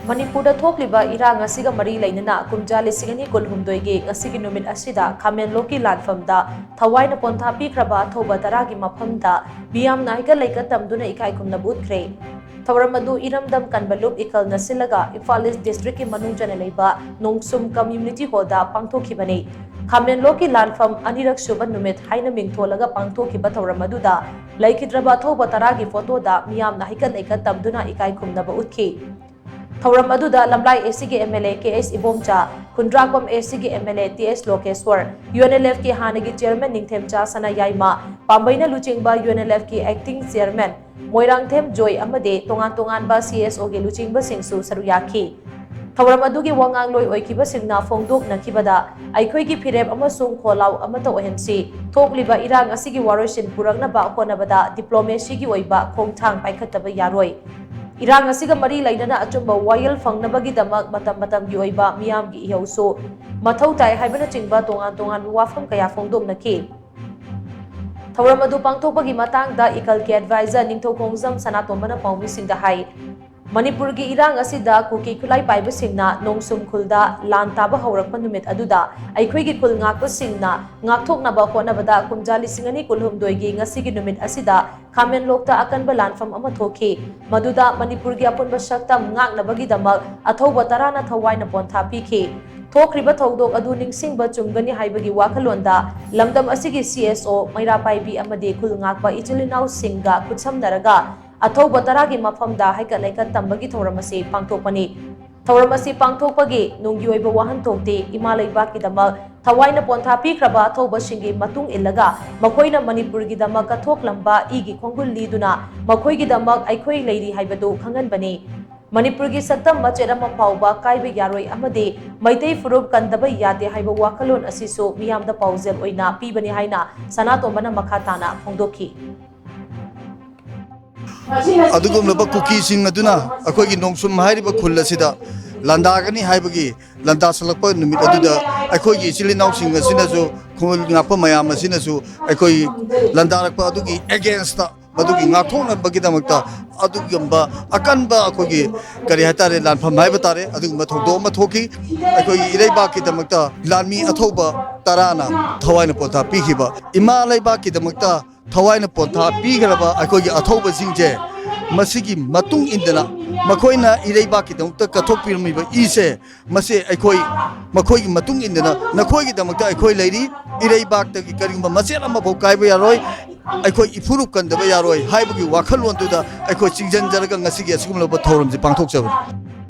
Manipurda thokliba irang asiga mari lainana kumja lisingani kulhumdoige asigi numit asida Khamenlokki lanfamda thawaina pontha pikraba thoba taragi mafamda biyam naiga laika tamduna ikai kumna butkre Thawramadu iramdam kanbalup ikal nasilaga Imphal East District ki manungjana leiba Nongsum Community Hall pangthokibani Khamenlokki lanfam anirak suba numit haina mingtholaga pangthokiba thawramaduda laikidraba thoba taragi photo da miyam naiga laika tamduna ikai kumna ba utkhi Thawram aduda Lamlai ACG MLA KS Ibomcha, Kundrakom ACG MLA TS Lokeswar, UNLF ki Hanagi Chairman Ningthemcha Sana Yaima, Pambaina Luchingba UNLF ki Acting Chairman, Moirangthem Joy Amade, Tongan ba CSO ge Luchingba Singsu Saruyaki. Thawram adugi wangang loi oikiba singna fongdok nakibada, Aikhoi ki Phirep amasung kholau amata ohensi, Thokliba irang asigi waroisin puraknaba honabada diplomacy gi oiba khongthang paikhataba yaroi. Irang asiga mari lainana achumba wayal fangnabagi damak matam gi oiba miyam gi ihauso mathau tai haibana chingba tongan wafam kaya fongdomnaki Thawram adu pangthokpagi matangda ikal ki advisor Ningthaukhongjam Sanatombana Paumisingda hai Manipur gi irang asida kuki khulai paiba singna Nongsum khulda lan taba haurakpa numit aduda aikhoi gi khul ngakpa singna ngakthoknaba honabada kumjali singani kulhumdoi gi ngasigi numit asida Khamenlokta akanba lanfam ama thoki maduda Manipur gi apunba saktam ngaknabagi damak athauba tarana thawaina pontha pikhi thokriba thaudok adu ningsingba chumgani haibagi wakhalonda lamdam asigi CSO Maira Paibi amade khul ngakpa ichilinau singga khutsamnaraga Athauba taragi mafamda haika laika tambagi thawramasi pangthokpani thawramasi pangthokpagi nunggi oiba wahan thokte ima leibaki damak thawaina pontha pikraba athauba singi matung illaga makoina Manipur gi damak kathoklamba igi khongul liduna makoi gi damak aikhoi leiri haibadu khanganbani Manipur gi saktam machet ama phauba kaiba yaroi amade maitei furup kandaba yade haiba wakalon asisu miyamda paujel oina pibani haina Sanatombana makhatana phongdokhi अदुगुमलबा कुकीसिंग अदुना अखोगी नोंगसुम हाइरिबा खुल असिदा लंदागनी हाइबगी लंदा सलकपा निमित अदुदा अखोगी चिलिनाउसिंग असिनसु खुल ngakpa mayam asinasu अखोई लंदारकपा अदुगी against अदुगी ngakthonabagi damakta अदुगंबा अकनबा अखोगी करि हतारे लानफम हाइबा तारे अदुगंबा थोदो मा थोकी अखोई इरेबा की दमकता लानमी अथौबा तराना थवाइना पोथा पिखिबा इमा लेबा की दमकता Thawaina pontha pigraba akogi athauba singje masigi matung indana makoina ireiba ki damta kathokpirmiba ise mase akoi makoi gi matung indana nakoi gi damta akoi leiri ireiba ta ki karingba masel ama bo kaiba yaroi akoi ifuru kandaba yaroi haibugi wakhalon tu da akoi chingjan jaraga ngasigi asugumlo ba thorum ji pangthok jabu